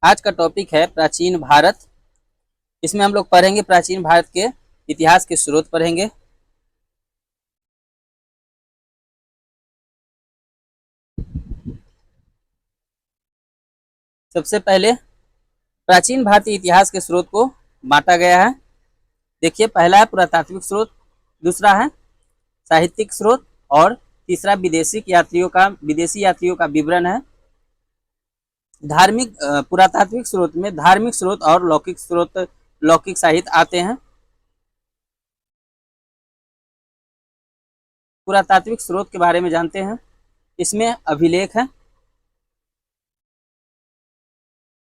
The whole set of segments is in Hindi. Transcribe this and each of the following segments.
आज का टॉपिक है प्राचीन भारत। इसमें हम लोग पढ़ेंगे प्राचीन भारत के इतिहास के स्रोत पढ़ेंगे। सबसे पहले प्राचीन भारतीय इतिहास के स्रोत को बांटा गया है। देखिए, पहला है पुरातात्विक स्रोत, दूसरा है साहित्यिक स्रोत और तीसरा विदेशी यात्रियों का विवरण है। धार्मिक पुरातात्विक स्रोत में धार्मिक स्रोत और लौकिक साहित्य आते हैं। पुरातात्विक स्रोत के बारे में जानते हैं। इसमें अभिलेख है।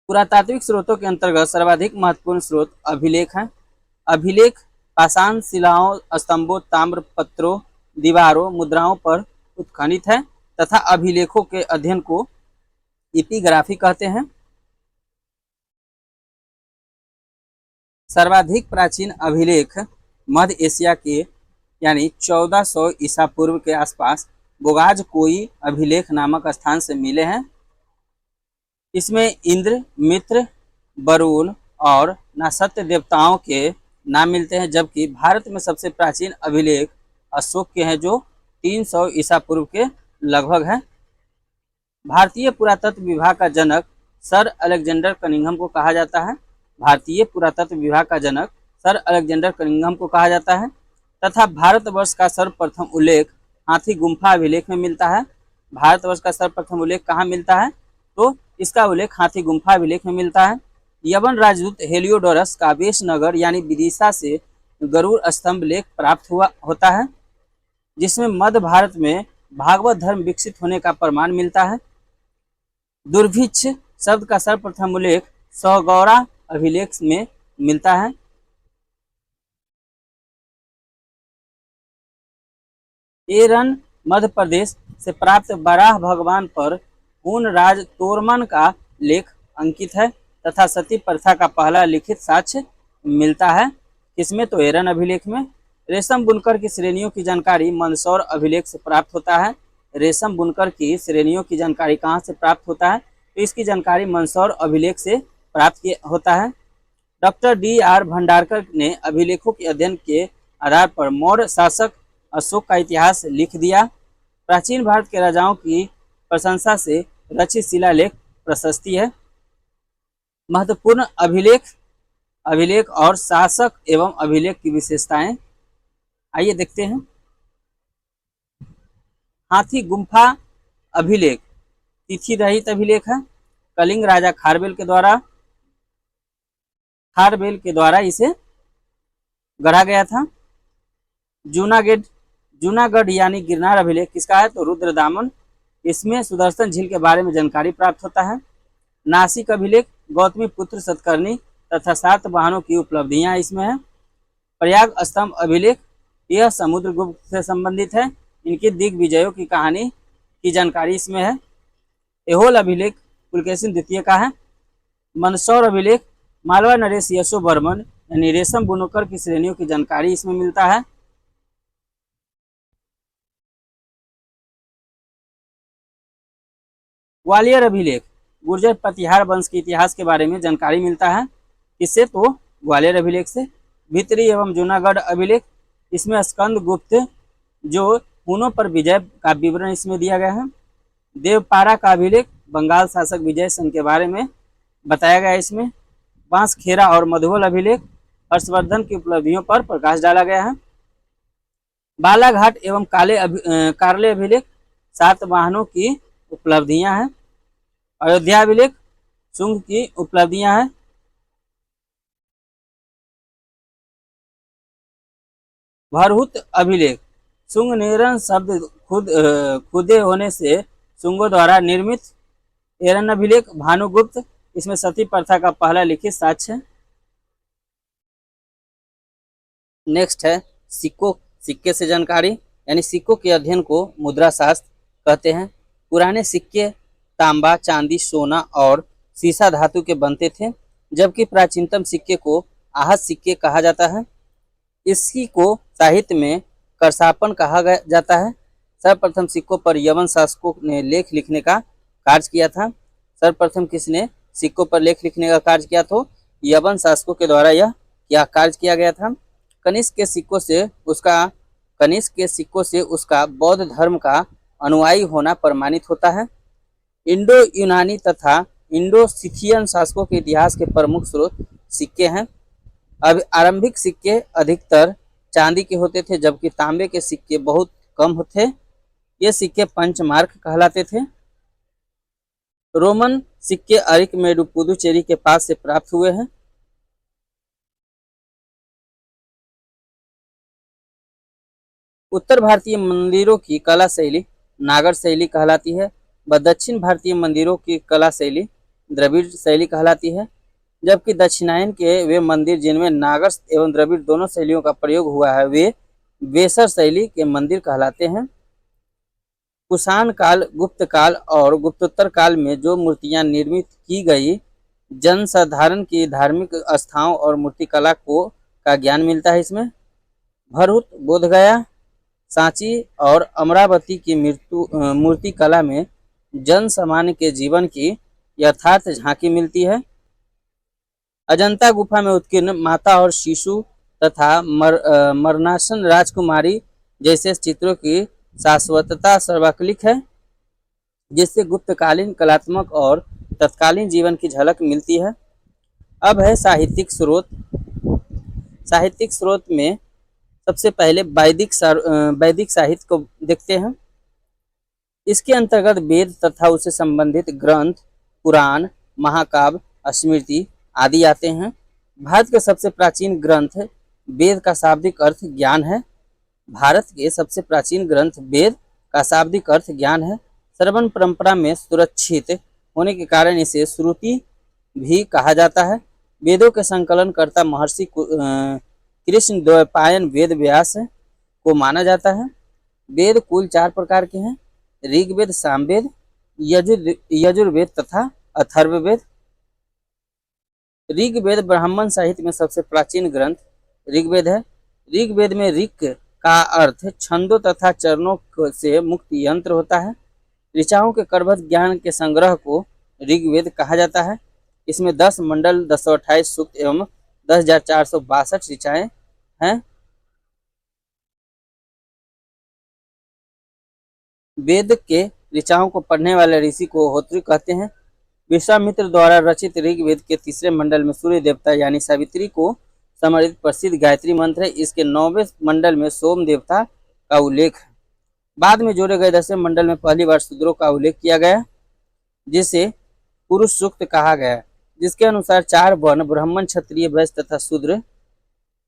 पुरातात्विक स्रोतों के अंतर्गत सर्वाधिक महत्वपूर्ण स्रोत अभिलेख हैं। अभिलेख पाषाण शिलाओं, स्तंभों, ताम्र पत्रों, दीवारों, मुद्राओं पर उत्खनित है तथा अभिलेखों के अध्ययन को एपिग्राफी कहते हैं। सर्वाधिक प्राचीन अभिलेख मध्य एशिया के यानी 1400 ईसा पूर्व के आसपास बोगाज कोई अभिलेख नामक स्थान से मिले हैं। इसमें इंद्र, मित्र, वरुण और नासत्य देवताओं के नाम मिलते हैं, जबकि भारत में सबसे प्राचीन अभिलेख अशोक के हैं जो 300 ईसा पूर्व के लगभग है। भारतीय पुरातत्व विभाग का जनक सर अलेक्जेंडर कनिंघम को कहा जाता है। भारतीय पुरातत्व विभाग का जनक सर अलेक्जेंडर कनिंघम को कहा जाता है तथा भारतवर्ष का सर्वप्रथम उल्लेख हाथी गुम्फा अभिलेख में मिलता है। भारतवर्ष का सर्वप्रथम उल्लेख कहाँ मिलता है? तो इसका उल्लेख हाथी गुम्फा अभिलेख में मिलता है। यवन राजदूत हेलियोडोरस का वेश नगर यानी विदिशा से गरुड़ स्तंभ लेख प्राप्त होता है, जिसमें मध्य भारत में भागवत धर्म विकसित होने का प्रमाण मिलता है। दुर्भिक्ष शब्द का सर्वप्रथम उल्लेख सौगौरा अभिलेख में मिलता है। एरन मध्य प्रदेश से प्राप्त बराह भगवान पर हुन राज तोरमन का लेख अंकित है तथा सती प्रथा का पहला लिखित साक्ष्य मिलता है। किसमें? तो एरन अभिलेख में। रेशम बुनकर की श्रेणियों की जानकारी मंदसौर अभिलेख से प्राप्त होता है। रेशम बुनकर की श्रेणियों की जानकारी कहाँ से प्राप्त होता है? तो इसकी जानकारी मंदसौर अभिलेख से प्राप्त होता है। Doctor D.R. भंडारकर ने अभिलेखों के अध्ययन के आधार पर मौर्य शासक अशोक का इतिहास लिख दिया। प्राचीन भारत के राजाओं की प्रशंसा से रचित शिलालेख प्रशस्ति है। महत्वपूर्ण अभिलेख और शासक एवं अभिलेख की विशेषताएं आइए देखते हैं। हाथी गुम्फा अभिलेख तिथि रहित अभिलेख है। कलिंग राजा खारबेल के द्वारा इसे गढ़ा गया था। जूनागढ़ यानी गिरनार अभिलेख किसका है? तो रुद्रदामन। इसमें सुदर्शन झील के बारे में जानकारी प्राप्त होता है। नासिक अभिलेख गौतमी पुत्र सतकर्णी तथा 7 वाहनों की उपलब्धियां इसमें है। प्रयाग स्तंभ अभिलेख यह समुद्रगुप्त से संबंधित है। इनकी दिग्विजयों की कहानी की जानकारी इसमें है। एहोल अभिलेख पुलकेशिन द्वितीय का है। मंदसौर अभिलेख मालवा नरेश यशो बर्मन यानी रेशम बुनकर की श्रेणियों की जानकारी इसमें मिलता है। ग्वालियर अभिलेख गुर्जर प्रतिहार वंश के इतिहास के बारे में जानकारी मिलता है। इससे तो ग्वालियर अभिलेख से। भित्री एवं जूनागढ़ अभिलेख इसमें स्कंद गुप्त जो हुनों पर विजय का विवरण इसमें दिया गया है। देवपारा का अभिलेख बंगाल शासक विजय सिंह के बारे में बताया गया है। इसमें बांसखेड़ा और मधुबल अभिलेख हर्षवर्धन की उपलब्धियों पर प्रकाश डाला गया है। बालाघाट एवं कार्ले अभिलेख 7 वाहनों की उपलब्धियां हैं। अयोध्या अभिलेख शुंग की उपलब्धियां हैं। भरहुत अभिलेख शुंग नेरन शब्द खुदे होने से शुंगों द्वारा निर्मित। एरन अभिलेख भानुगुप्त इसमें सती प्रथा का पहला लिखित साक्ष्य है। नेक्स्ट है सिक्के से जानकारी यानी सिक्कों के अध्ययन को मुद्रा शास्त्र कहते हैं। पुराने सिक्के तांबा, चांदी, सोना और सीसा धातु के बनते थे, जबकि प्राचीनतम सिक्के को आहत सिक्के कहा जाता है। इसी को साहित्य में करसापन कहा जाता है। सर्वप्रथम सिक्कों पर यवन शासकों ने लेख लिखने का कार्य किया था। सर्वप्रथम किसने? सिक्कों पर लेख लिखने का कार्य किया, तो यवन शासकों के द्वारा यह कार्य किया गया था। कनिष्क के सिक्कों से उसका बौद्ध धर्म का अनुयायी होना प्रमाणित होता है। इंडो यूनानी तथा इंडो सिथियन शासकों के इतिहास के प्रमुख स्रोत सिक्के हैं। अब आरंभिक सिक्के अधिकतर चांदी के होते थे, जबकि तांबे के सिक्के बहुत कम थे। ये सिक्के पंचमार्क कहलाते थे। रोमन सिक्के अरिकमेडु पुदुचेरी के पास से प्राप्त हुए हैं। उत्तर भारतीय मंदिरों की कला शैली नागर शैली कहलाती है, व दक्षिण भारतीय मंदिरों की कला शैली द्रविड़ शैली कहलाती है। जबकि दक्षिणायन के वे मंदिर जिनमें नागर एवं द्रविड़ दोनों शैलियों का प्रयोग हुआ है, वे वेसर शैली के मंदिर कहलाते हैं। कुषाण काल, गुप्त काल और गुप्तोत्तर काल में जो मूर्तियां निर्मित की गई, जनसाधारण की धार्मिक आस्थाओं और मूर्तिकला का ज्ञान मिलता है इसमें। भरहुत, बोधगया, सांची और अमरावती की मूर्ति कला में जन सामान्य के जीवन की यथार्थ झांकी मिलती है। अजंता गुफा में उत्कीर्ण माता और शिशु तथा मरणासन राजकुमारी जैसे चित्रों की शाश्वतता सर्वाकलिक है, जिससे गुप्तकालीन कलात्मक और तत्कालीन जीवन की झलक मिलती है। अब है साहित्यिक स्रोत। साहित्यिक स्रोत में सबसे पहले वैदिक साहित्य को देखते हैं। इसके अंतर्गत वेद तथा उससे संबंधित ग्रंथ, पुराण, महाकाव्य, स्मृति आदि आते हैं। भारत के सबसे प्राचीन ग्रंथ वेद का शाब्दिक अर्थ ज्ञान है। भारत के सबसे प्राचीन ग्रंथ वेद का शाब्दिक अर्थ ज्ञान है। श्रवण परंपरा में सुरक्षित होने के कारण इसे श्रुति भी कहा जाता है। वेदों के संकलनकर्ता महर्षि कृष्ण द्वैपायन वेद व्यास को माना जाता है। वेद कुल 4 प्रकार के हैं: ऋग्वेद, सामवेद, यजुर्वेद तथा अथर्ववेद। ऋग्वेद ब्राह्मण साहित्य में सबसे प्राचीन ग्रंथ ऋग्वेद है। ऋग्वेद में ऋक् का अर्थ छंदों तथा चरणों से मुक्त यंत्र होता है। ऋचाओं के करबद्ध ज्ञान के संग्रह को ऋग्वेद कहा जाता है। इसमें 10 मंडल, 228 सूक्त एवं 10,462 ऋचाएं हैं। वेद के ऋचाओं को पढ़ने वाले ऋषि को होत्री कहते हैं। विश्वामित्र द्वारा रचित ऋग्वेद के 3रे मंडल में सूर्य देवता यानी सावित्री को समर्पित प्रसिद्ध गायत्री मंत्र है। इसके 9वें मंडल में सोम देवता का उल्लेख है। बाद में जोड़े गए 10वें मंडल में पहली बार शूद्रों का उल्लेख किया गया, जिसे पुरुष सूक्त कहा गया, जिसके अनुसार 4 वर्ण ब्राह्मण, क्षत्रिय, वैश्य तथा शूद्र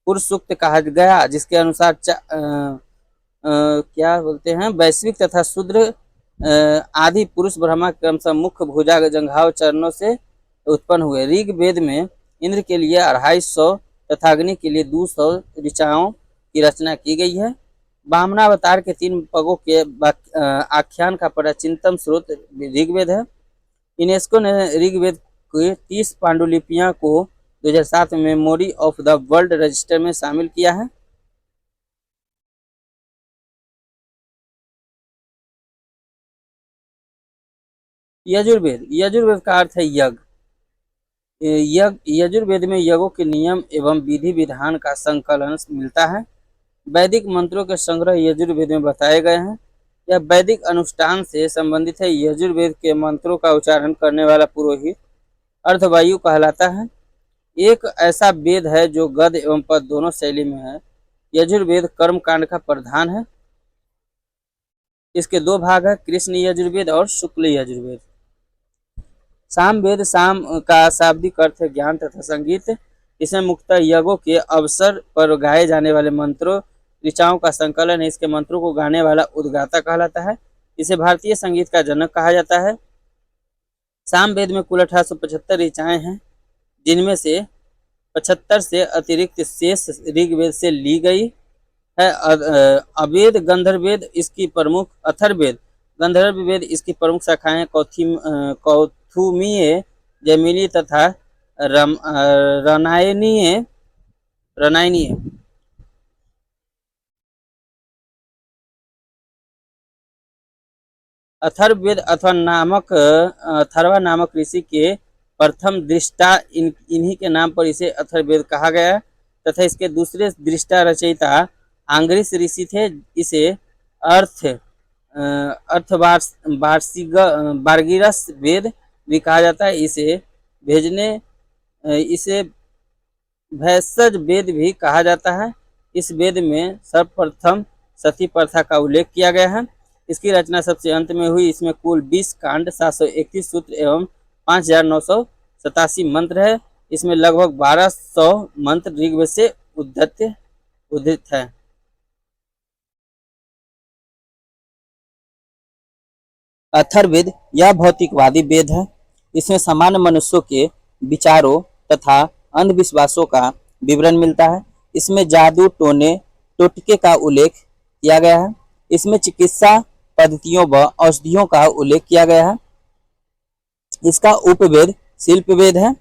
पुरुष सूक्त कहा गया, जिसके अनुसार क्या बोलते हैं वैश्विक तथा शूद्र आदि पुरुष ब्रह्मा क्रमशः मुख्य, भुजा, जंघाओं, चरणों से उत्पन्न हुए। ऋग्वेद में इंद्र के लिए 250 तथा अग्नि के लिए 200 ऋचाओं की रचना की गई है। वामनावतार के 3 पगों के आख्यान का प्राचीनतम स्रोत ऋग्वेद है। यूनेस्को ने ऋग्वेद की 30 पांडुलिपियां को 2007 में memory of the world register में शामिल किया है। यजुर्वेद का अर्थ है यज्ञ। यजुर्वेद में यज्ञों के नियम एवं विधि विधान का संकलन मिलता है। वैदिक मंत्रों के संग्रह यजुर्वेद में बताए गए हैं। यह वैदिक अनुष्ठान से संबंधित है। यजुर्वेद के मंत्रों का उच्चारण करने वाला पुरोहित अर्धवायु कहलाता है। एक ऐसा वेद है जो गद एवं पद दोनों शैली में है। यजुर्वेद कर्म कांड का प्रधान है। इसके 2 भाग है, कृष्ण यजुर्वेद और शुक्ल यजुर्वेद। सामवेद, साम का शाब्दिक अर्थ है ज्ञान तथा संगीत। इसमें मुख्यतः यज्ञों के अवसर पर गाए जाने वाले मंत्रों, ऋचाओं का संकलन है। इसके मंत्रों को गाने वाला उद्गाता कहलाता है। इसे भारतीय संगीत का जनक कहा जाता है। सामवेद में कुल 1875 ऋचाएं हैं, जिनमें से 75 से अतिरिक्त शेष ऋग्वेद से ली गई है। अवेद, गंधर्ववेद इसकी प्रमुख, अथर्ववेद, गंधर्ववेद इसकी प्रमुख शाखाएं कौथुमीय, जैमिनी तथा रनायनीय। अथर्ववेद अथर्वा नामक ऋषि के प्रथम दृष्टा इन्हीं के नाम पर इसे अथर्ववेद कहा गया है, तथा इसके दूसरे दृष्टा रचयिता आंग्रिस ऋषि थे। इसे अर्थ बारगिरस वेद भी कहा जाता है। इसे भैषज वेद भी कहा जाता है। इस वेद में सर्वप्रथम सती प्रथा का उल्लेख किया गया है। इसकी रचना सबसे अंत में हुई। इसमें कुल 20 कांड, 731 सूत्र एवं 5987 मंत्र है। इसमें लगभग 1200 मंत्र ऋग्वेद से उद्धृत है। अथर्ववेद यह भौतिकवादी वेद है। इसमें सामान्य मनुष्यों के विचारों तथा अंधविश्वासों का विवरण मिलता है। इसमें जादू टोने टोटके का उल्लेख किया गया है। इसमें चिकित्सा पद्धतियों व औषधियों का उल्लेख किया गया है। इसका उपवेद शिल्प वेद है।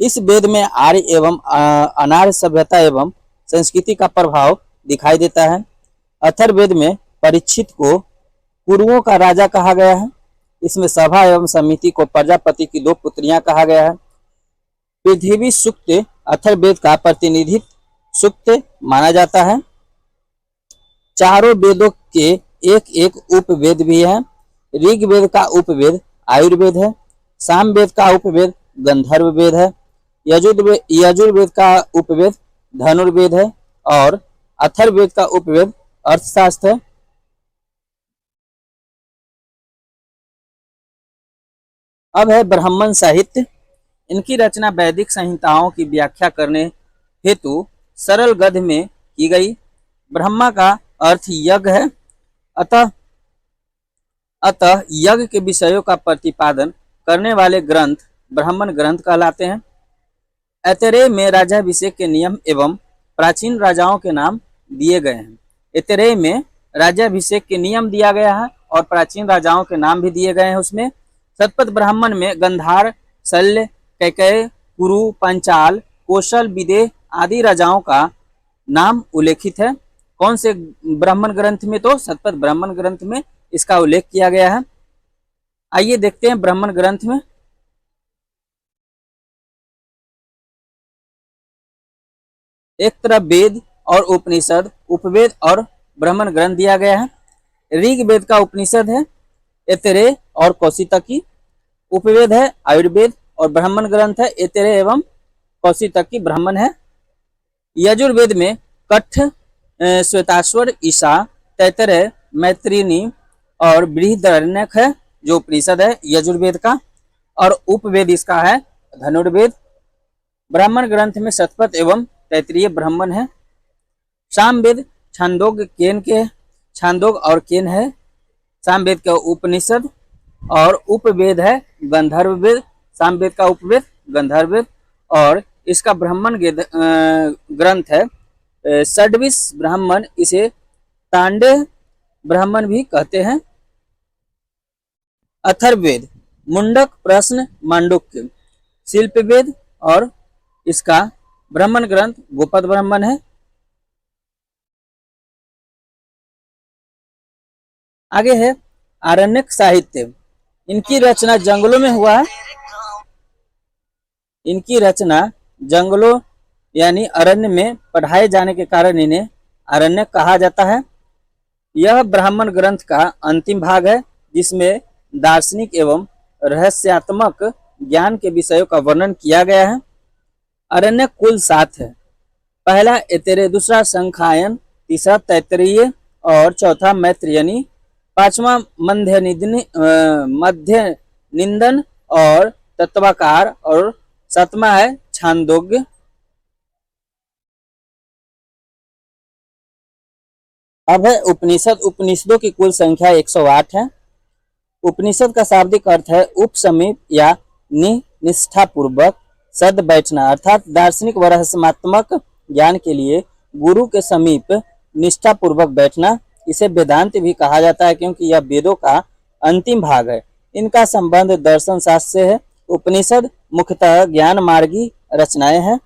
इस वेद में आर्य एवं अनार्य सभ्यता एवं संस्कृति का प्रभाव दिखाई देता है। अथर्ववेद में परीक्षित को कुरुओं का राजा कहा गया है। इसमें सभा एवं समिति को प्रजापति की 2 पुत्रियां कहा गया है। पृथ्वी सूक्त अथर्ववेद का प्रतिनिधित्व सूक्त माना जाता है। चारों वेदों के एक एक उपवेद भी है। ऋग्वेद का उपवेद आयुर्वेद है। सामवेद का उपवेद गंधर्व वेद है। यजुर्वेद का उपवेद धनुर्वेद है और अथर्ववेद का उपवेद अर्थशास्त्र है। अब है ब्राह्मण साहित्य। इनकी रचना वैदिक संहिताओं की व्याख्या करने हेतु सरल गद्य में की गई। ब्रह्मा का अर्थ यज्ञ है। अतः यज्ञ के विषयों का प्रतिपादन करने वाले ग्रंथ ब्राह्मण ग्रंथ कहलाते हैं। ऐतरेय में राज्याभिषेक के नियम एवं प्राचीन राजाओं के नाम दिए गए हैं। ऐतरेय में राज्याभिषेक के नियम दिया गया है और प्राचीन राजाओं के नाम भी दिए गए हैं। उसमें शतपथ ब्राह्मण में गंधार, शल्य, कैकेय, कुरु, पंचाल, कौशल, विदेह आदि राजाओं का नाम उल्लेखित है। कौन से ब्राह्मण ग्रंथ में? तो शतपथ ब्राह्मण ग्रंथ में इसका उल्लेख किया गया है। आइए देखते हैं ब्राह्मण ग्रंथ में। एक तरफ वेद और उपनिषद, उपवेद और ब्राह्मण ग्रंथ दिया गया है। ऋग्वेद का उपनिषद है ऐतरेय और कौशितकी। उपवेद है आयुर्वेद और ब्राह्मण ग्रंथ है ऐतरेय एवं कौशितकी ब्राह्मण है। यजुर्वेद में कठ, श्वेताश्वर, ईशा, तैतरेय, मैत्रिणी और बृहदारण्यक है जो उपनिषद है यजुर्वेद का। और उपवेद इसका है धनुर्वेद। ब्राह्मण ग्रंथ में शतपथ एवं तैतरीय ब्राह्मण है। सामवेद छांदोग और केन है। सामवेद का उपनिषद और उपवेद है गंधर्व वेद। सामवेद का उपवेद गंधर्व वेद और इसका ब्राह्मण ग्रंथ है षड्विश ब्राह्मण। इसे तांडेय ब्राह्मण भी कहते हैं। अथर्ववेद मुंडक, प्रश्न, मांडुक्य। शिल्पवेद और इसका ब्राह्मण ग्रंथ गोपद ब्राह्मण है। आगे है आरण्यक साहित्य। इनकी रचना जंगलों में हुआ है। इनकी रचना जंगलों यानी अरण्य में पढ़ाए जाने के कारण इन्हें आरण्यक कहा जाता है। यह ब्राह्मण ग्रंथ का अंतिम भाग है जिसमें दार्शनिक एवं रहस्यात्मक ज्ञान के विषयों का वर्णन किया गया है। आरण्यक कुल 7 है। पहला ऐतरेय, दूसरा संखायन, तीसरा तैतरीय और चौथा मैत्रेयी, पांचवा मध्य निंदन और तत्वाकार और सातवां है छांदोग्य। अब है उपनिषद। उपनिषदों की कुल संख्या 108 है। उपनिषद का शाब्दिक अर्थ है उपसमीप या निष्ठा पूर्वक सद बैठना, अर्थात दार्शनिक व रहस्यात्मक ज्ञान के लिए गुरु के समीप निष्ठा पूर्वक बैठना। इसे वेदांत भी कहा जाता है क्योंकि यह वेदों का अंतिम भाग है। इनका संबंध दर्शन शास्त्र से है। उपनिषद मुख्यतः ज्ञान मार्गी रचनाएं हैं।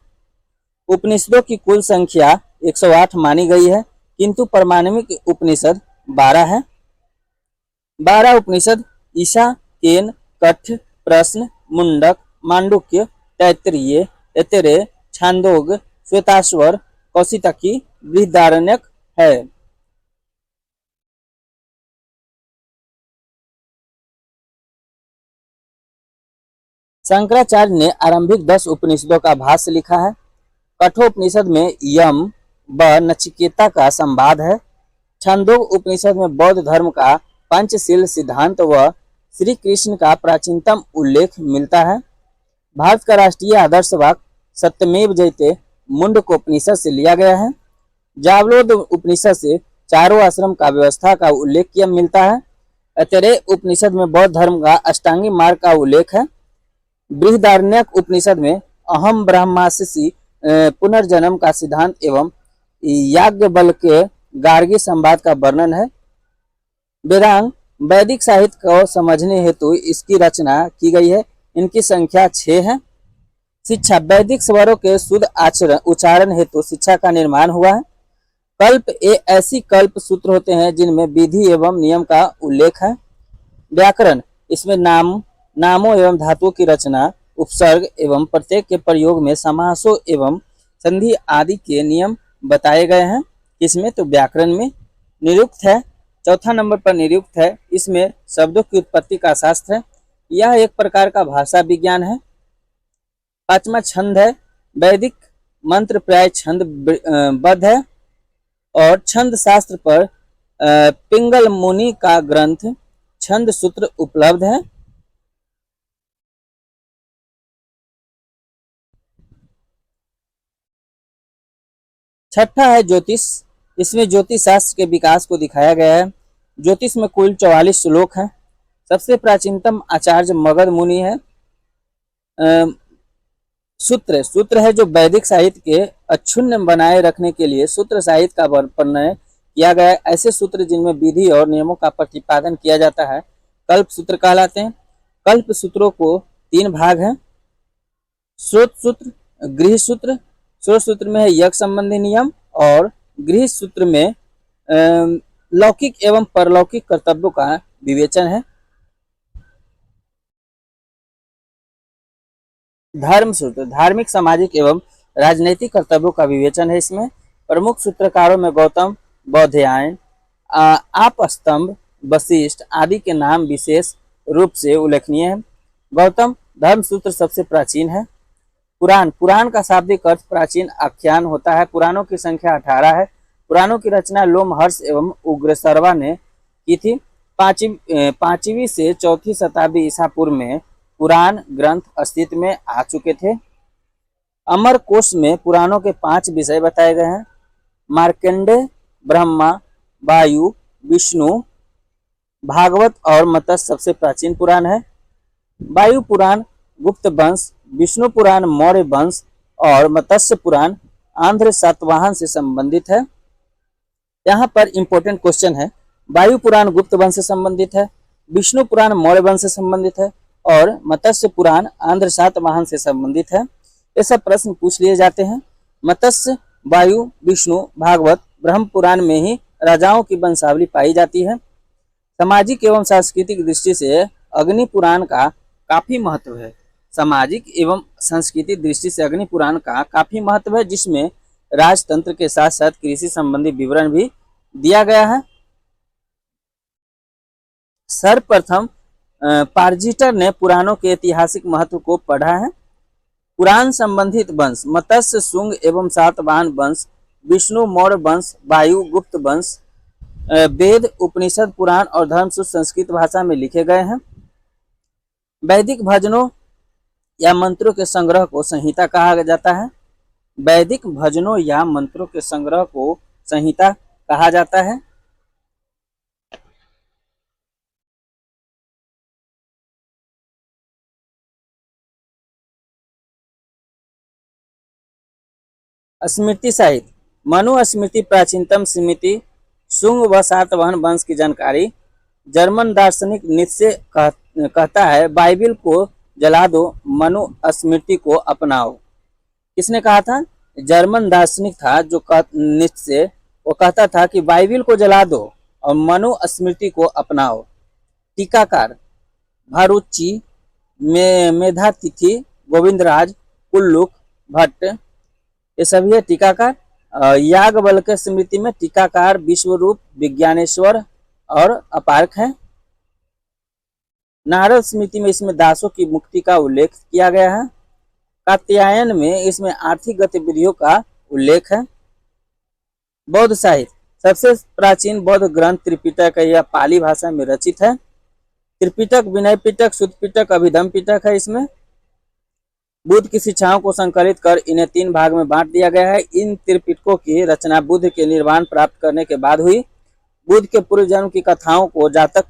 उपनिषदों की कुल संख्या 108 मानी गई है किंतु पारमाणिक उपनिषद 12 है। 12 उपनिषद ईशा, केन, कठ, प्रश्न, मुंडक, मांडुक्य, तैत्तिरीय, ऐतरेय, छांदोग, श्वेताश्वर, कौशितकी, बृहदारण्यक है। शंकराचार्य ने आरंभिक 10 उपनिषदों का भाष्य लिखा है। कठोपनिषद में यम व नचिकेता का संवाद है। छंदोग उपनिषद में बौद्ध धर्म का पंचशील सिद्धांत व श्री कृष्ण का प्राचीनतम उल्लेख मिलता है। भारत का राष्ट्रीय आदर्श वाक्य सत्यमेव जयते मुंडकोपनिषद से लिया गया है। जावलोद उपनिषद से चारों आश्रम का व्यवस्था का उल्लेख किया मिलता है। ऐतरेय उपनिषद में बौद्ध धर्म का अष्टांगी मार्ग का उल्लेख है। बृहदारण्यक उपनिषद में अहम ब्रह्मास्मि पुनर्जन्म का सिद्धांत एवं याज्ञवल्क्य गार्गी संवाद का वर्णन है। वेदांग वैदिक साहित्य को समझने हेतु इसकी रचना की गई है। इनकी संख्या 6 है। शिक्षा वैदिक स्वरों के शुद्ध उच्चारण हेतु शिक्षा का निर्माण हुआ है। कल्प ऐसी कल्प सूत्र होते हैं जिनमें विधि एवं नियम का उल्लेख है। व्याकरण इसमें नामों एवं धातुओं की रचना, उपसर्ग एवं प्रत्यय के प्रयोग में समासों एवं संधि आदि के नियम बताए गए हैं। इसमें तो व्याकरण में निरुक्त है। चौथा नंबर पर निरुक्त है। इसमें शब्दों की उत्पत्ति का शास्त्र है। यह एक प्रकार का भाषा विज्ञान है। पांचवा छंद है। वैदिक मंत्र प्राय छंद बद्ध है और छंद शास्त्र पर पिंगल मुनि का ग्रंथ छंद सूत्र उपलब्ध है। छठा है ज्योतिष। इसमें ज्योतिष शास्त्र के विकास को दिखाया गया है। ज्योतिष में कुल 44 श्लोक हैं। सबसे प्राचीनतम आचार्य मगध मुनि है। सूत्र है जो वैदिक साहित्य के अक्षुण्ण बनाए रखने के लिए सूत्र साहित्य का वर्णन किया गया है। ऐसे सूत्र जिनमें विधि और नियमों का प्रतिपादन किया जाता है कल्प सूत्र कहलाते हैं। कल्प सूत्रों को 3 भाग हैं। स्रोत सूत्र, गृह सूत्र। स्रोत सूत्र में है यज्ञ संबंधी नियम और गृह सूत्र में लौकिक एवं परलौकिक कर्तव्यों का विवेचन है। धर्म सूत्र धार्मिक, सामाजिक एवं राजनीतिक कर्तव्यों का विवेचन है। इसमें प्रमुख सूत्रकारों में गौतम, बौधायन, आपस्तंभ, वशिष्ठ आदि के नाम विशेष रूप से उल्लेखनीय है। गौतम धर्म सूत्र सबसे प्राचीन है। पुराण का शाब्दिक अर्थ प्राचीन आख्यान होता है। पुराणों की संख्या 18 है। पुराणों की रचना लोमहर्ष एवं उग्रसर्वा ने की थी। 5वीं से 4वीं शताब्दी ईसा पूर्व में पुराण ग्रंथ अस्तित्व में आ चुके थे। अमर कोश में पुराणों के 5 विषय बताए गए हैं। मार्कंडेय, ब्रह्मा, वायु, विष्णु, भागवत और मत्स्य सबसे प्राचीन पुराण है। वायु पुराण गुप्त वंश, विष्णु पुराण मौर्य वंश और मत्स्य पुराण आंध्र सातवाहन से संबंधित है। यहाँ पर इंपॉर्टेंट क्वेश्चन है। वायु पुराण गुप्त वंश से संबंधित है, विष्णु पुराण मौर्य वंश से संबंधित है और मत्स्य पुराण आंध्र सातवाहन से संबंधित है। ये सब प्रश्न पूछ लिए जाते हैं। मत्स्य, वायु, विष्णु, भागवत, ब्रह्म पुराण में ही राजाओं की वंशावली पाई जाती है। सामाजिक एवं सांस्कृतिक दृष्टि से अग्नि पुराण का काफी महत्व है। सामाजिक एवं सांस्कृतिक दृष्टि से अग्नि पुराण का काफी महत्व है, जिसमें राजतंत्र के साथ साथ कृषि संबंधी विवरण भी दिया गया है। सर्वप्रथम पार्जिटर ने पुराणों के ऐतिहासिक महत्व को पढ़ा है। पुराण संबंधित वंश मत्स्य, शुंग एवं सातवाहन वंश, विष्णु मौर्य वंश, वायु गुप्त वंश। वेद, उपनिषद, पुराण और धर्मसूत्र संस्कृत भाषा में लिखे गए हैं। वैदिक भजनों या मंत्रों के संग्रह को संहिता कहा जाता है। वैदिक भजनों या मंत्रों के संग्रह को संहिता कहा जाता है। स्मृति साहित्य मनु स्मृति प्राचीनतम स्मृति शुंग व सातवाहन वंश की जानकारी। जर्मन दार्शनिक नीत्शे कहता है बाइबिल को जला दो, मनु स्मृति को अपनाओ। किसने कहा था? जर्मन दार्शनिक था जो नीत्शे, वो कहता था कि बाइबिल को जला दो और मनु स्मृति को अपनाओ। टीकाकार भारुची मेधातिथि गोविंदराज, कुल्लुक, भट्ट, ये सभी है टीकाकार। याज्ञवल्क्य स्मृति में टीकाकार विश्वरूप, विज्ञानेश्वर और अपार्क है। नारद स्मृति में इसमें दासों की मुक्ति का उल्लेख किया गया है। कात्यायन में इसमें आर्थिक गतिविधियों का उल्लेख है। बौद्ध साहित्य, सबसे प्राचीन बौद्ध ग्रंथ त्रिपिटक है, यह पाली भाषा में रचित है। त्रिपिटक, विनय पिटक, सुत्त पिटक, अभिधम पिटक है। इसमें बुद्ध की शिक्षाओं को संकलित कर इन्हें 3 भाग में बांट दिया गया है। इन त्रिपिटकों की रचना बुद्ध के निर्वाण प्राप्त करने के बाद हुई। बुद्ध के पूर्व जन्म की कथाओं को जातक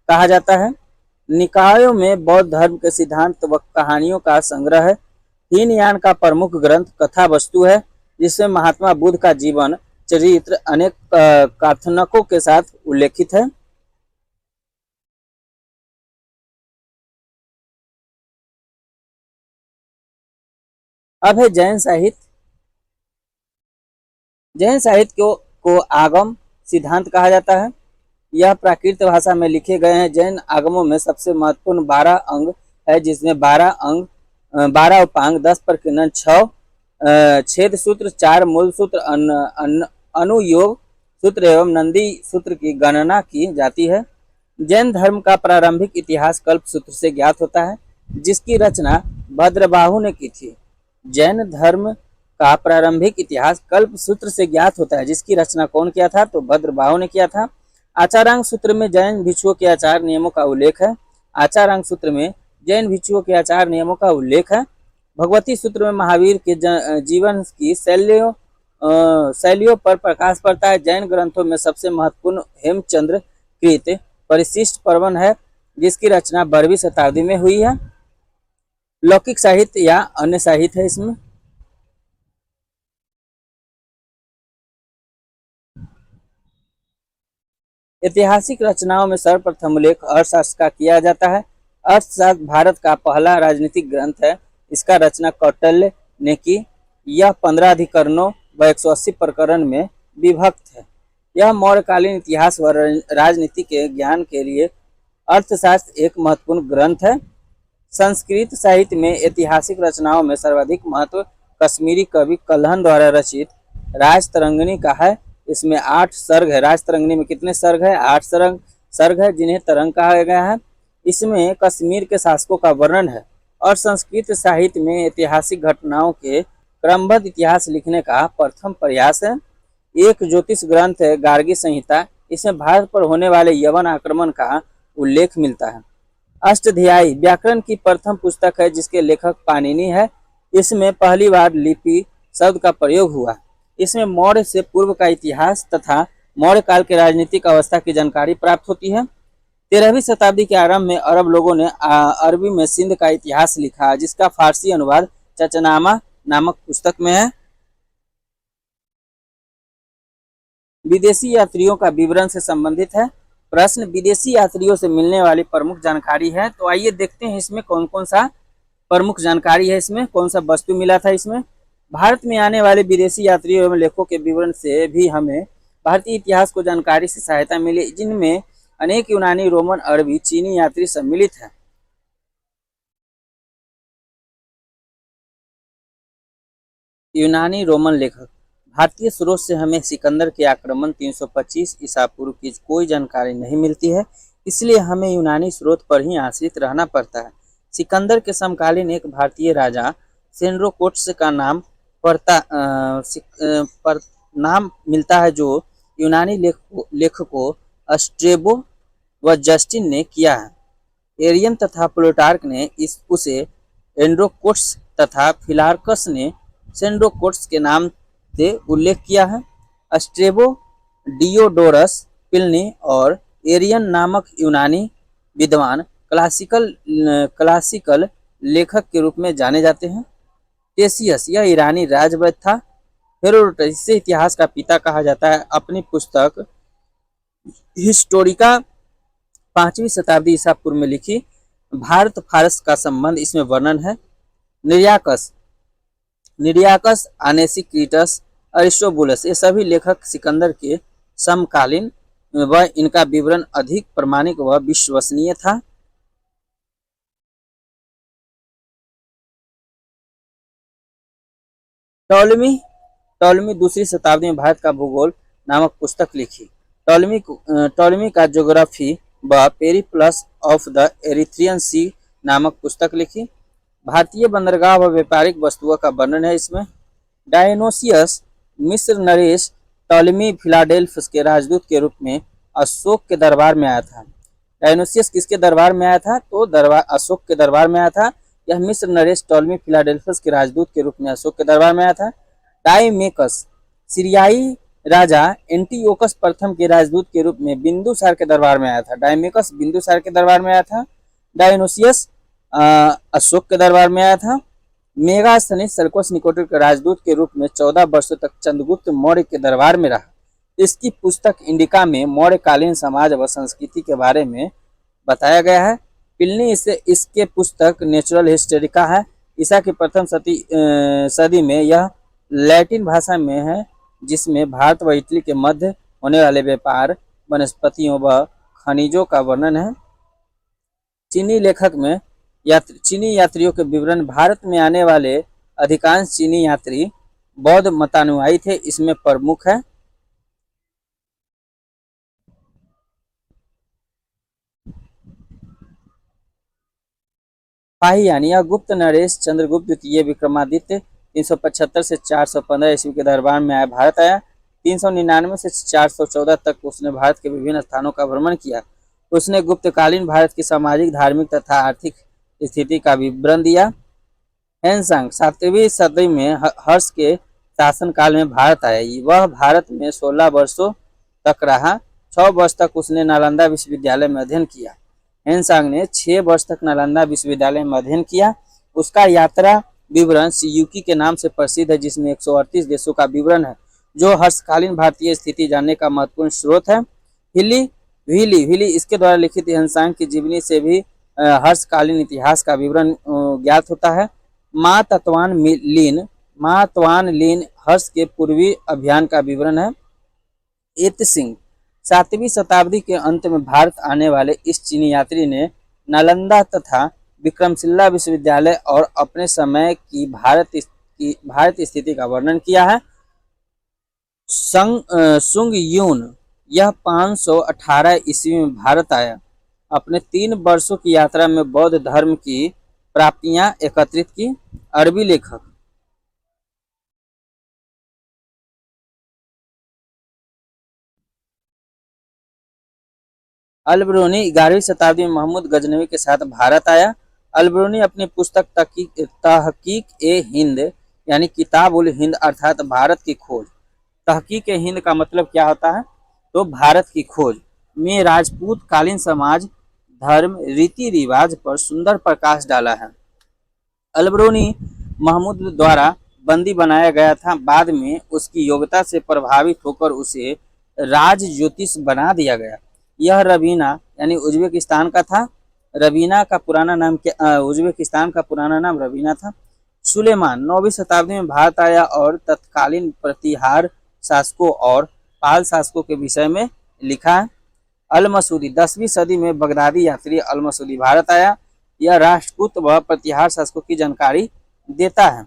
कहा जाता है। निकायों में बौद्ध धर्म के सिद्धांत व कहानियों का संग्रह है। हीनयान का प्रमुख ग्रंथ कथा वस्तु है, जिसमें महात्मा बुद्ध का जीवन चरित्र अनेक कथनकों के साथ उल्लेखित है। अब है जैन साहित्य। जैन साहित्य को आगम सिद्धांत कहा जाता है। यह प्राकृत भाषा में लिखे गए हैं। जैन आगमों में सबसे महत्वपूर्ण 12 अंग है, जिसमें 12 उपांग, 10 प्रकीर्णन, 6 छेद सूत्र, 4 मूल सूत्र, अनुयोग सूत्र एवं नंदी सूत्र की गणना की जाती है। जैन धर्म का प्रारंभिक इतिहास कल्प सूत्र से ज्ञात होता है, जिसकी रचना भद्रबाहु ने की थी। जैन धर्म का प्रारंभिक इतिहास कल्प सूत्र से ज्ञात होता है, जिसकी रचना कौन किया था? तो भद्रबाहु ने किया था। आचारांग सूत्र में जैन भिक्षुओं के आचार नियमों का उल्लेख है। आचारांग सूत्र में जैन भिक्षुओं के आचार नियमों का उल्लेख है। भगवती सूत्र में महावीर के जीवन की शैलियों पर प्रकाश पड़ता है। जैन ग्रंथों में सबसे महत्वपूर्ण हेमचंद्र कृत परिशिष्ट पर्वन है, जिसकी रचना 12वीं शताब्दी में हुई है। लौकिक साहित्य या अन्य साहित्य है। इसमें ऐतिहासिक रचनाओं में सर्वप्रथम उल्लेख अर्थशास्त्र का किया जाता है। अर्थशास्त्र भारत का पहला राजनीतिक ग्रंथ है। इसका रचना कौटिल्य ने की। यह 15 अधिकरणों व 180 प्रकरण में विभक्त है। यह मौर्यकालीन इतिहास व राजनीति के ज्ञान के लिए अर्थशास्त्र एक महत्वपूर्ण ग्रंथ है। संस्कृत साहित्य में ऐतिहासिक रचनाओं में सर्वाधिक महत्व कश्मीरी कवि कल्हण द्वारा रचित राजतरंगिणी का है। इसमें 8 सर्ग है। राजतरंगिणी में कितने सर्ग है? 8 सर्ग है, जिन्हें तरंग कहा गया है। इसमें कश्मीर के शासकों का वर्णन है। और संस्कृत साहित्य में ऐतिहासिक घटनाओं के क्रमबद्ध इतिहास लिखने का प्रथम प्रयास है। एक ज्योतिष ग्रंथ है गार्गी संहिता। इसमें भारत पर होने वाले यवन आक्रमण का उल्लेख मिलता है। अष्टाध्यायी व्याकरण की प्रथम पुस्तक है, जिसके लेखक पाणिनि है। इसमें पहली बार लिपि शब्द का प्रयोग हुआ। इसमें मौर्य से पूर्व का इतिहास तथा मौर्य काल के राजनीतिक अवस्था की जानकारी प्राप्त होती है। 13वीं शताब्दी के आरंभ में अरब लोगों ने अरबी में सिंध का इतिहास लिखा, जिसका फारसी अनुवाद चचनामा नामक पुस्तक में है। विदेशी यात्रियों का विवरण से संबंधित है प्रश्न। विदेशी यात्रियों से मिलने वाली प्रमुख जानकारी है। तो आइए देखते हैं इसमें कौन कौन सा प्रमुख जानकारी है। इसमें कौन सा वस्तु मिला था। इसमें भारत में आने वाले विदेशी यात्रियों एवं लेखों के विवरण से भी हमें भारतीय इतिहास को जानकारी से सहायता मिली, जिनमें अनेक यूनानी, रोमन, अरबी, चीनी यात्री सम्मिलित है। यूनानी रोमन लेखक। भारतीय स्रोत से हमें सिकंदर के आक्रमण 325 ईसा पूर्व की कोई जानकारी नहीं मिलती है, इसलिए हमें यूनानी स्रोत पर ही आश्रित रहना पड़ता है। सिकंदर के समकालीन एक भारतीय राजा सेंड्रोकोट्स का नाम नाम मिलता है, जो यूनानी लेखकों स्ट्रेबो व जस्टिन ने किया है। एरियन तथा प्लूटार्क ने उसे एंड्रोकोट्स तथा फिलार्कस ने सेंड्रोकोट्स के नाम से उल्लेख किया है। स्ट्रेबो डियोडोरस, प्लिनी और एरियन नामक यूनानी विद्वान क्लासिकल लेखक के रूप में जाने जाते हैं। टेसियस, यह ईरानी राजवैद्य था। हेरोडोटस, इसे इतिहास का पिता कहा जाता है। अपनी पुस्तक हिस्टोरिका 5वीं शताब्दी ईसा पूर्व में लिखी। भारत फारस का संबंध इसमें वर्णन है। निरियाकस, आनेसिक्रिटस, अरिस्टोबुलस, ये सभी लेखक सिकंदर के समकालीन व इनका विवरण अधिक प्रामाणिक व विश्वसनीय था। टॉलमी टॉलमी दूसरी शताब्दी में भारत का भूगोल नामक पुस्तक लिखी। टॉलमी का ज्योग्राफी व पेरिप्लस ऑफ द एरिथ्रियन सी नामक पुस्तक लिखी। भारतीय बंदरगाह व व्यापारिक वस्तुओं का वर्णन है इसमें। डायनोसियस मिस्र नरेश टॉलमी फिलाडेल्फस के राजदूत के रूप में अशोक के दरबार में आया था। डायनोसियस किसके दरबार में आया था? तो अशोक के दरबार में आया था। यह मिस्र नरेश टॉलमी फिलाडेल्फस के राजदूत के रूप में अशोक के दरबार में आया था। डाइमेकस सीरियाई राजा एंटीओकस प्रथम के राजदूत के रूप में बिंदुसार के दरबार में आया था। डाइमेकस बिंदुसार के दरबार में आया था। डायनोसियस अशोक के दरबार में आया था। मेगास्थनीज सेल्यूकस निकोटर के राजदूत के रूप में 14 वर्षों तक चंद्रगुप्त मौर्य के दरबार में रहा। इसकी पुस्तक इंडिका में मौर्यकालीन समाज व संस्कृति के बारे में बताया गया है। प्लिनी इसके पुस्तक नेचुरल हिस्टोरिका है। ईसा की प्रथम सदी में यह लैटिन भाषा में है, जिसमें भारत व इटली के मध्य होने वाले व्यापार, वनस्पतियों व खनिजों का वर्णन है। चीनी लेखक में चीनी यात्रियों के विवरण। भारत में आने वाले अधिकांश चीनी यात्री बौद्ध मतानुयायी थे, इसमें प्रमुख है फाहियान। यह गुप्त नरेश चंद्रगुप्त द्वितीय विक्रमादित्य 375 से 415 ईस्वी के दरबार में आया भारत आया। 399 से 414 तक उसने भारत के विभिन्न स्थानों का भ्रमण किया। उसने गुप्तकालीन भारत की सामाजिक, धार्मिक तथा आर्थिक स्थिति का विवरण दिया। हेनसांग 7वीं सदी में हर्ष के शासनकाल में भारत आया। वह भारत में 16 वर्षों तक रहा। 6 वर्ष तक उसने नालंदा विश्वविद्यालय में अध्ययन किया। हेनसांग ने 6 वर्ष तक नालंदा विश्वविद्यालय में अध्ययन किया। उसका यात्रा विवरण सियूकी के नाम से प्रसिद्ध है, जिसमें 138 देशों का विवरण है, जो हर्षकालीन भारतीय स्थिति जानने का महत्वपूर्ण स्रोत है। व्हीली इसके द्वारा लिखित हेनसांग की जीवनी से भी हर्षकालीन इतिहास का विवरण ज्ञात होता है। माँ तवान लीन हर्ष के पूर्वी अभियान का विवरण है। इत सिंह 7वीं शताब्दी के अंत में भारत आने वाले इस चीनी यात्री ने नालंदा तथा विक्रमशिला विश्वविद्यालय और अपने समय की भारत स्थिति का वर्णन किया है। सुंग यून यह 518 ईस्वी में भारत आया। अपने 3 वर्षों की यात्रा में बौद्ध धर्म की प्राप्तियां एकत्रित की। अरबी लेखक अलबरूनी 11वीं शताब्दी में महमूद गजनवी के साथ भारत आया। अलबरूनी अपनी पुस्तक तहकीक ए हिंद यानी किताब उल हिंद अर्थात भारत की खोज, तहकीक ए हिंद का मतलब क्या होता है? तो भारत की खोज में राजपूत कालीन समाज, धर्म, रीति रिवाज पर सुंदर प्रकाश डाला है। अलबरूनी महमूद द्वारा बंदी बनाया गया था। बाद में उसकी योग्यता से प्रभावित होकर उसे राज ज्योतिष बना दिया गया। यह रवीना यानी उज्बेकिस्तान का था। उज्बेकिस्तान का पुराना नाम रवीना था। सुलेमान 9वीं शताब्दी में भारत आया और तत्कालीन प्रतिहार शासकों और पाल शासकों के विषय में लिखा है। अल मसूदी 10वीं सदी में बगदादी यात्री अल मसूदी भारत आया। यह राष्ट्रकूट व प्रतिहार शासकों की जानकारी देता है।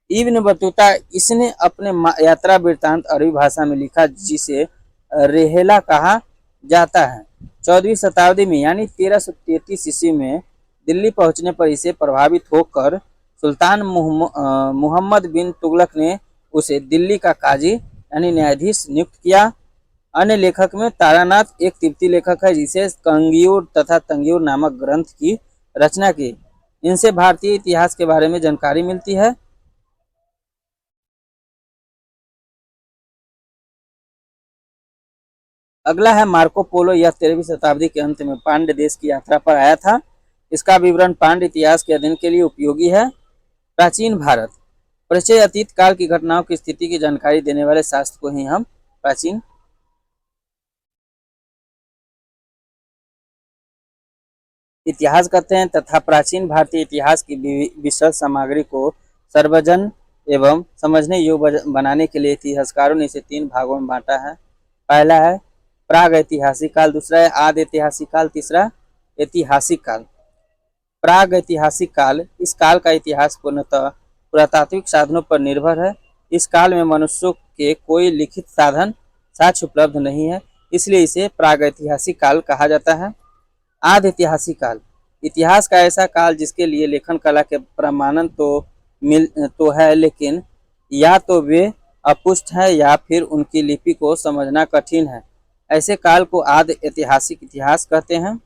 इब्न बतूता इसने अपने यात्रा वृत्तांत अरबी भाषा में लिखा, जिसे रेहला कहा जाता है। 14वीं शताब्दी में यानी 1333 ईस्वी में दिल्ली पहुंचने पर इसे प्रभावित होकर सुल्तान मुहम्मद बिन तुगलक ने उसे दिल्ली का काजी यानी न्यायाधीश नियुक्त किया। अन्य लेखक में तारानाथ एक तिब्बती लेखक है, जिसे कंगियूर तथा तंगियूर नामक ग्रंथ की रचना की। इनसे भारतीय इतिहास के बारे में जानकारी मिलती है। अगला है मार्को पोलो। यह 13वीं शताब्दी के अंत में पांड्य देश की यात्रा पर आया था। इसका विवरण पांड्य इतिहास के अध्ययन के लिए उपयोगी है। प्राचीन भारत परिचय अतीत काल की घटनाओं की स्थिति की जानकारी देने वाले शास्त्र को ही हम प्राचीन इतिहास कहते हैं तथा प्राचीन भारतीय इतिहास की विशद सामग्री को सर्वजन एवं समझने योग्य बनाने के लिए इतिहासकारों ने इसे 3 भागों में बांटा है। पहला है प्राग ऐतिहासिक काल, दूसरा है आदि ऐतिहासिक काल, तीसरा ऐतिहासिक काल। प्राग ऐतिहासिक काल, इस काल का इतिहास पूर्णतः पुरातात्विक साधनों पर निर्भर है। इस काल में मनुष्यों के कोई लिखित साधन साक्ष्य उपलब्ध नहीं है, इसलिए इसे प्रागैतिहासिक काल कहा जाता है। आदि ऐतिहासिक काल, इतिहास का ऐसा काल जिसके लिए लेखन कला के प्रमाणन तो है, लेकिन या तो वे अपुष्ट है या फिर उनकी लिपि को समझना कठिन है। ऐसे काल को आदि ऐतिहासिक इतिहास कहते हैं।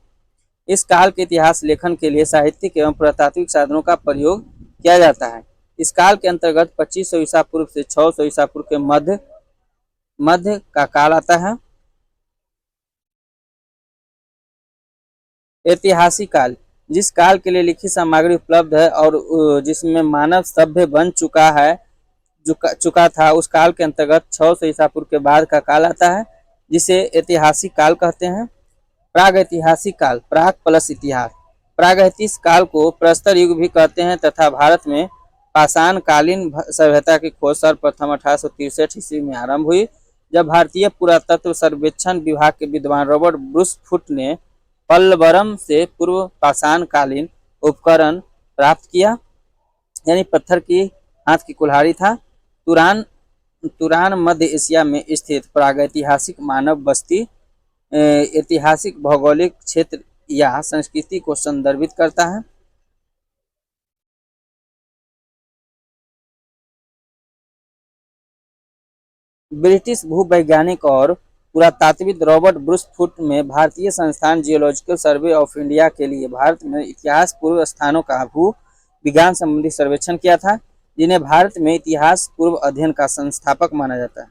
इस काल के इतिहास लेखन के लिए साहित्यिक एवं पुरातात्विक साधनों का प्रयोग किया जाता है। इस काल के अंतर्गत 2500 ईसा पूर्व से 600 ईसा पूर्व के मध्य का काल आता है। ऐतिहासिक काल, जिस काल के लिए लिखित सामग्री उपलब्ध है और जिसमें मानव सभ्य बन चुका था, उस काल के अंतर्गत 600 ईसा पूर्व के बाद का काल आता है, जिसे ऐतिहासिक काल कहते हैं। प्रागैतिहासिक काल, प्राग प्लस इतिहास। प्रागैतिहासिक काल को प्रस्तर युग भी कहते हैं तथा भारत में पाषाण कालीन सभ्यता की खोज सर्वप्रथम 1863 ईस्वी में आरंभ हुई, जब भारतीय पुरातत्व सर्वेक्षण विभाग के विद्वान रॉबर्ट ब्रूस फुट ने पल्लवरम से पूर्व पाषाण कालीन उपकरण प्राप्त किया, यानी पत्थर की हाथ की कुल्हाड़ी था। तुरान मध्य एशिया में स्थित प्रागैतिहासिक मानव बस्ती ऐतिहासिक भौगोलिक क्षेत्र या संस्कृति को संदर्भित करता है। ब्रिटिश भूवैज्ञानिक और पुरातात्विद रॉबर्ट ब्रूस फुट में भारतीय संस्थान जियोलॉजिकल सर्वे ऑफ इंडिया के लिए भारत में इतिहास पूर्व स्थानों का भू विज्ञान संबंधी सर्वेक्षण किया था, जिन्हें भारत में इतिहास पूर्व अध्ययन का संस्थापक माना जाता है।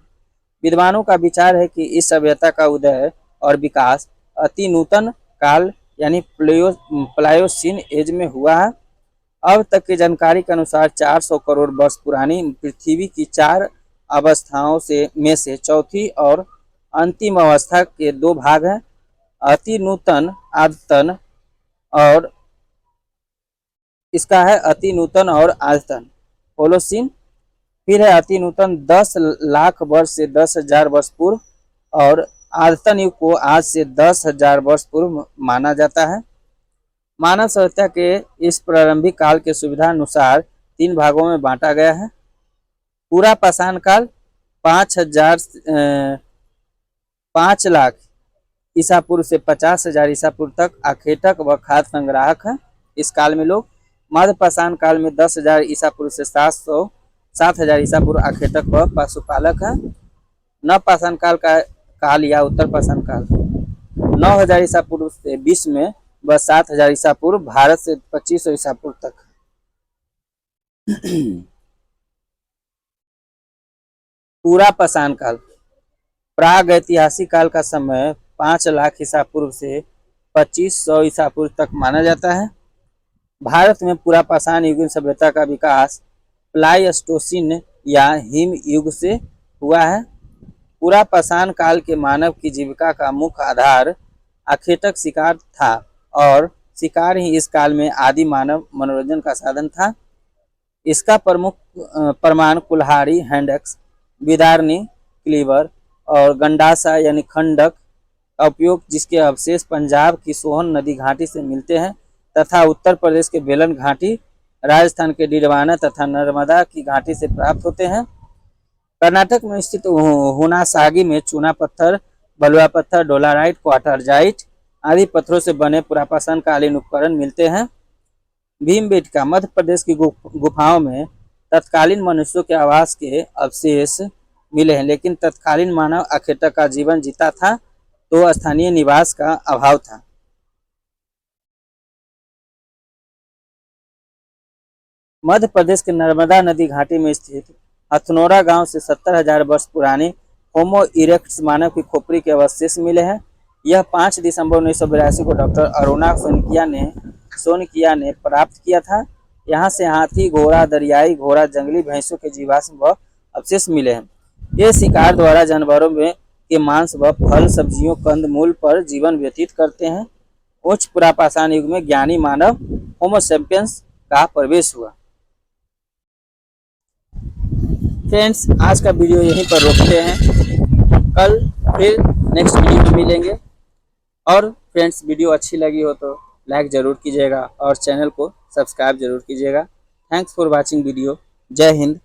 विद्वानों का विचार है कि इस सभ्यता का उदय और विकास अति नूतन काल यानी प्लायोसीन एज में हुआ है। अब तक की जानकारी के अनुसार 400 करोड़ वर्ष पुरानी पृथ्वी की 4 अवस्थाओं में से चौथी और अंतिम अवस्था के 2 भाग हैं, अति नूतन आदतन और इसका है अति नूतन और आदतन होलोसीन। फिर है अति नूतन 10 लाख वर्ष से 10,000 वर्ष पूर्व और आदतन युग को आज से 10,000 वर्ष पूर्व माना जाता है। मानव सभ्यता के इस प्रारंभिक काल के सुविधा अनुसार 3 भागों में बांटा गया है। पूरा पाषाण काल 5 लाख ईसा पूर्व से 50,000 ईसा पूर्व तक आखेटक व खाद्य संग्राहक है। इस काल में लोग मध्य पाषाण काल में 10,000 ईसा पूर्व से 7,000 ईसा पूर्व आखेटक व पशुपालक है। नव पाषाण काल या उत्तर पाषाण काल 9,000 ईसा पूर्व से 20 में व 7,000 ईसा पूर्व भारत से 2500 ईसा पूर्व तक। पूरा पाषाण काल, प्राग ऐतिहासिक काल का समय 5 लाख ईसा पूर्व से 2500 ईसा पूर्व तक माना जाता है। भारत में पूरा पाषाण युगीन सभ्यता का विकास प्लाइस्टोसिन या हिम युग से हुआ है। पूरा पाषाण काल के मानव की जीविका का मुख्य आधार आखेटक शिकार था और शिकार ही इस काल में आदि मानव मनोरंजन का साधन था। इसका प्रमुख प्रमाण कुल्हाड़ी, हैंडक्स, विदारनी, क्लीवर और गंडासा यानी खंडक का उपयोग, जिसके अवशेष पंजाब की सोहन नदी घाटी से मिलते हैं तथा उत्तर प्रदेश के बेलन घाटी, राजस्थान के डिडवाना तथा नर्मदा की घाटी से प्राप्त होते हैं। कर्नाटक में स्थित हुनासागी में चूना पत्थर, बलुआ पत्थर, डोलाराइट, क्वार्टरजाइट आदि पत्थरों से बने पुरापाषाण कालीन उपकरण मिलते हैं। भीमबेटका, मध्य प्रदेश की गुफाओं में तत्कालीन मनुष्यों के आवास के अवशेष मिले हैं, लेकिन तत्कालीन मानव आखेटक का जीवन जीता था तो स्थानीय निवास का अभाव था। मध्य प्रदेश के नर्मदा नदी घाटी में स्थित हथनोरा गांव से 70,000 वर्ष पुराने होमो इरेक्टस मानव की खोपड़ी के अवशेष मिले हैं। यह 5 दिसंबर 1982 को डॉक्टर अरुणा सोनकिया ने प्राप्त किया था। यहाँ से हाथी, घोड़ा, दरियाई घोड़ा, जंगली भैंसों के जीवाश्म व अवशेष मिले हैं। ये शिकार द्वारा जानवरों में के मांस व फल, सब्जियों, कंद मूल पर जीवन व्यतीत करते हैं। उच्च पुरापाषाण युग में ज्ञानी मानव होमो सैपियंस का प्रवेश हुआ। फ्रेंड्स, आज का वीडियो यहीं पर रोकते हैं, कल फिर नेक्स्ट वीडियो में मिलेंगे। और फ्रेंड्स, वीडियो अच्छी लगी हो तो लाइक ज़रूर कीजिएगा और चैनल को सब्सक्राइब जरूर कीजिएगा। Thanks for watching video. जय हिंद।